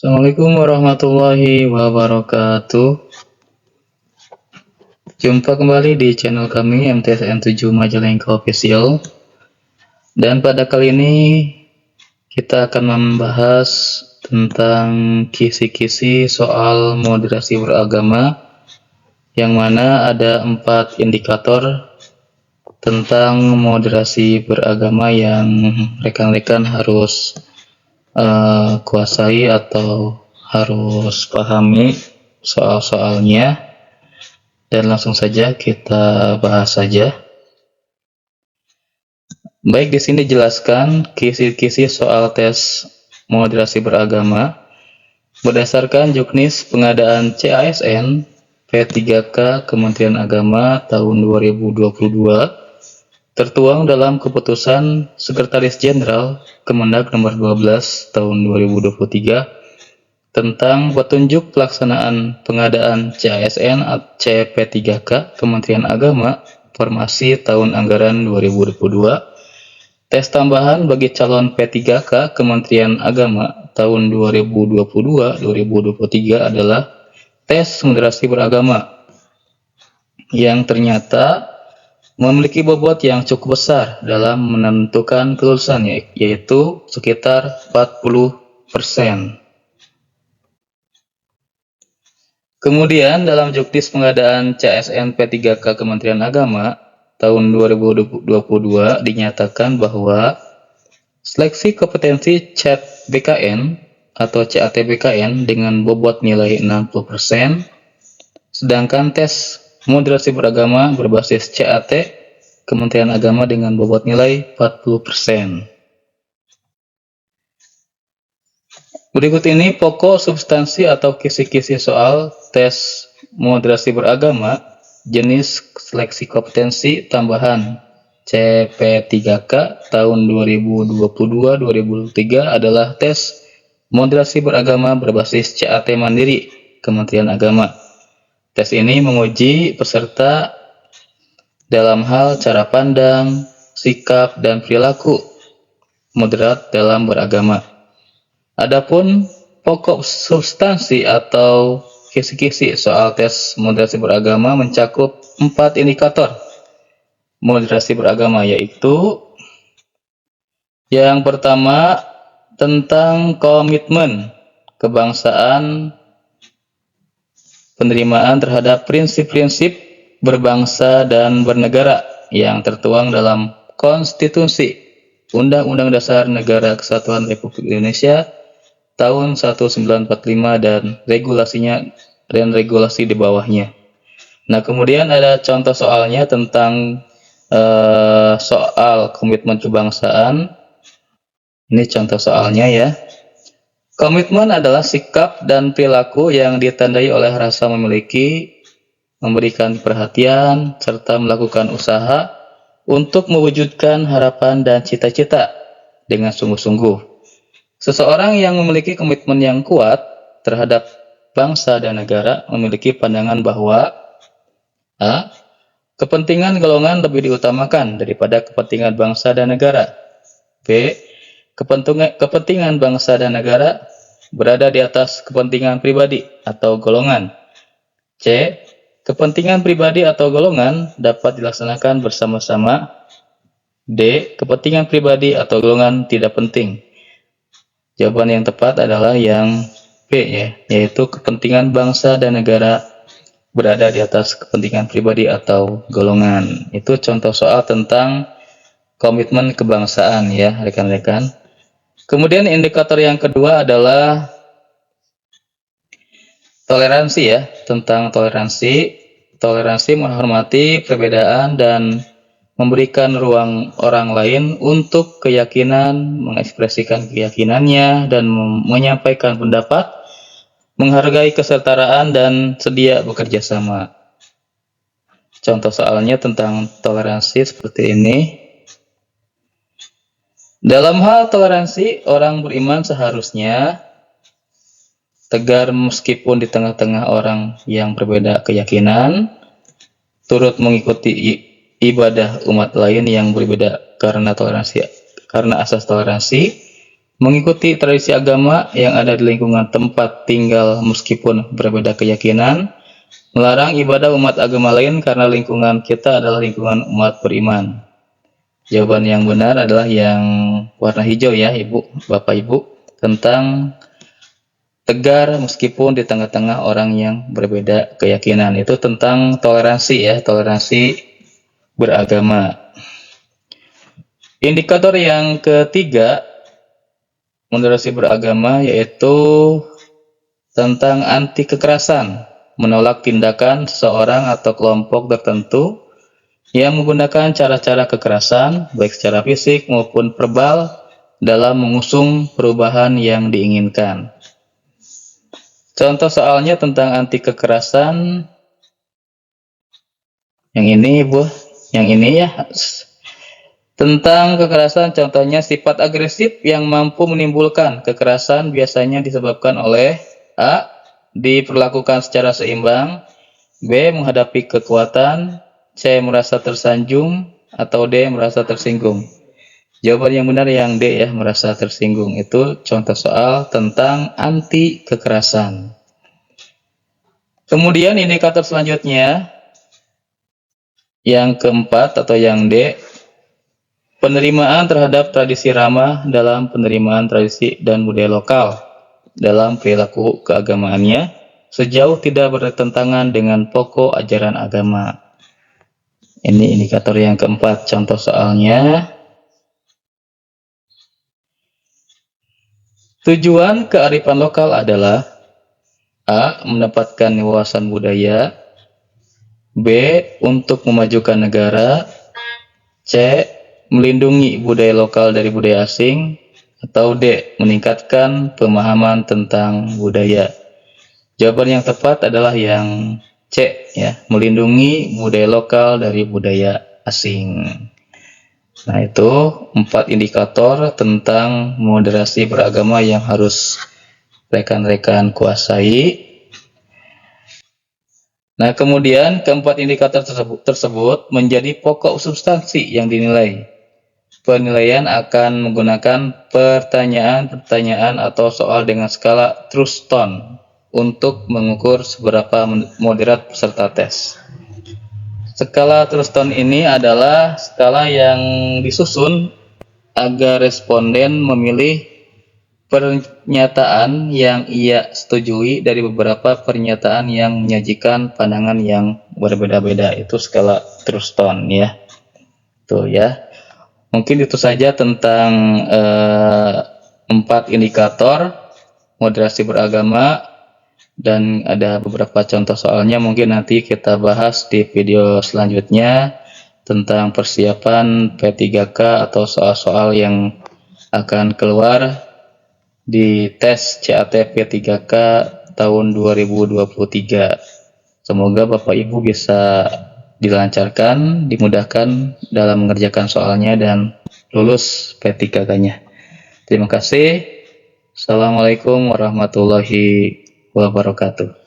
Assalamualaikum warahmatullahi wabarakatuh. Jumpa kembali di channel kami MTSN7 Majalengka Official. Dan pada kali ini kita akan membahas tentang kisi-kisi soal moderasi beragama, yang mana ada 4 indikator tentang moderasi beragama yang rekan-rekan harus kuasai atau harus pahami soal-soalnya. Dan langsung saja kita bahas saja. Baik, di sini dijelaskan kisi-kisi soal tes moderasi beragama berdasarkan juknis pengadaan CASN P3K Kementerian Agama tahun 2022, tertuang dalam keputusan Sekretaris Jenderal Kemendag nomor 12 tahun 2023 tentang petunjuk pelaksanaan pengadaan CASN CP3K Kementerian Agama Formasi tahun anggaran 2022. Tes tambahan bagi calon P3K Kementerian Agama tahun 2022-2023 adalah tes moderasi beragama yang ternyata memiliki bobot yang cukup besar dalam menentukan kelulusan, yaitu sekitar 40%. Kemudian dalam juknis pengadaan CASN P3K Kementerian Agama tahun 2022 dinyatakan bahwa seleksi kompetensi CAT BKN atau CAT BKN dengan bobot nilai 60%, sedangkan tes moderasi beragama berbasis CAT Kementerian Agama dengan bobot nilai 40%. Berikut ini pokok substansi atau kisi-kisi soal tes moderasi beragama jenis seleksi kompetensi tambahan CP3K tahun 2022-2023 adalah tes moderasi beragama berbasis CAT Mandiri Kementerian Agama. Tes ini menguji peserta dalam hal cara pandang, sikap, dan perilaku moderat dalam beragama. Adapun pokok substansi atau kisi-kisi soal tes moderasi beragama mencakup 4 indikator moderasi beragama, yaitu yang pertama tentang komitmen kebangsaan, penerimaan terhadap prinsip-prinsip berbangsa dan bernegara yang tertuang dalam Konstitusi Undang-Undang Dasar Negara Kesatuan Republik Indonesia tahun 1945 dan regulasinya dan regulasi di bawahnya. Nah, kemudian ada contoh soalnya tentang soal komitmen kebangsaan. Ini contoh soalnya ya. Komitmen adalah sikap dan perilaku yang ditandai oleh rasa memiliki, memberikan perhatian, serta melakukan usaha untuk mewujudkan harapan dan cita-cita dengan sungguh-sungguh. Seseorang yang memiliki komitmen yang kuat terhadap bangsa dan negara memiliki pandangan bahwa A. Kepentingan golongan lebih diutamakan daripada kepentingan bangsa dan negara. B. Kepentingan bangsa dan negara berada di atas kepentingan pribadi atau golongan. C. Kepentingan pribadi atau golongan dapat dilaksanakan bersama-sama. D. Kepentingan pribadi atau golongan tidak penting. Jawaban yang tepat adalah yang B ya, yaitu kepentingan bangsa dan negara berada di atas kepentingan pribadi atau golongan. Itu contoh soal tentang komitmen kebangsaan ya, rekan-rekan. Kemudian indikator yang kedua adalah toleransi ya, tentang toleransi. Toleransi menghormati perbedaan dan memberikan ruang orang lain untuk keyakinan, mengekspresikan keyakinannya, dan menyampaikan pendapat, menghargai kesetaraan, dan sedia bekerja sama. Contoh soalnya tentang toleransi seperti ini. Dalam hal toleransi, orang beriman seharusnya tegar meskipun di tengah-tengah orang yang berbeda keyakinan, turut mengikuti ibadah umat lain yang berbeda karena asas toleransi, mengikuti tradisi agama yang ada di lingkungan tempat tinggal meskipun berbeda keyakinan, melarang ibadah umat agama lain karena lingkungan kita adalah lingkungan umat beriman. Jawaban yang benar adalah yang warna hijau ya, Ibu, Bapak Ibu, tentang tegar meskipun di tengah-tengah orang yang berbeda keyakinan. Itu tentang toleransi ya, toleransi beragama. Indikator yang ketiga moderasi beragama yaitu tentang anti kekerasan, menolak tindakan seseorang atau kelompok tertentu yang menggunakan cara-cara kekerasan, baik secara fisik maupun verbal, dalam mengusung perubahan yang diinginkan. Contoh soalnya tentang anti kekerasan, yang ini Bu, yang ini ya. Tentang kekerasan, contohnya sifat agresif yang mampu menimbulkan kekerasan biasanya disebabkan oleh A. Diperlakukan secara seimbang, B. Menghadapi kekuatan, C. Merasa tersanjung, atau D. Merasa tersinggung. Jawaban yang benar yang D ya, merasa tersinggung. Itu contoh soal tentang anti kekerasan. Kemudian indikator selanjutnya, yang keempat atau yang D, penerimaan terhadap tradisi ramah dalam penerimaan tradisi dan budaya lokal dalam perilaku keagamaannya sejauh tidak bertentangan dengan pokok ajaran agama. Ini indikator yang keempat, contoh soalnya. Tujuan kearifan lokal adalah A. Mendapatkan wawasan budaya, B. Untuk memajukan negara, C. Melindungi budaya lokal dari budaya asing, atau D. Meningkatkan pemahaman tentang budaya. Jawaban yang tepat adalah yang C ya, melindungi budaya lokal dari budaya asing. Nah, itu 4 indikator tentang moderasi beragama yang harus rekan-rekan kuasai. Nah, kemudian keempat indikator tersebut menjadi pokok substansi yang dinilai. Penilaian akan menggunakan pertanyaan-pertanyaan atau soal dengan skala Truston untuk mengukur seberapa moderat peserta tes. Skala Truston ini adalah skala yang disusun agar responden memilih pernyataan yang ia setujui dari beberapa pernyataan yang menyajikan pandangan yang berbeda-beda. Itu skala Truston ya. Tuh ya. Mungkin itu saja tentang 4 indikator moderasi beragama, dan ada beberapa contoh soalnya mungkin nanti kita bahas di video selanjutnya tentang persiapan P3K atau soal-soal yang akan keluar di tes CAT P3K tahun 2023. Semoga Bapak Ibu bisa dilancarkan, dimudahkan dalam mengerjakan soalnya dan lulus P3K-nya. Terima kasih. Assalamualaikum warahmatullahi wabarakatuh.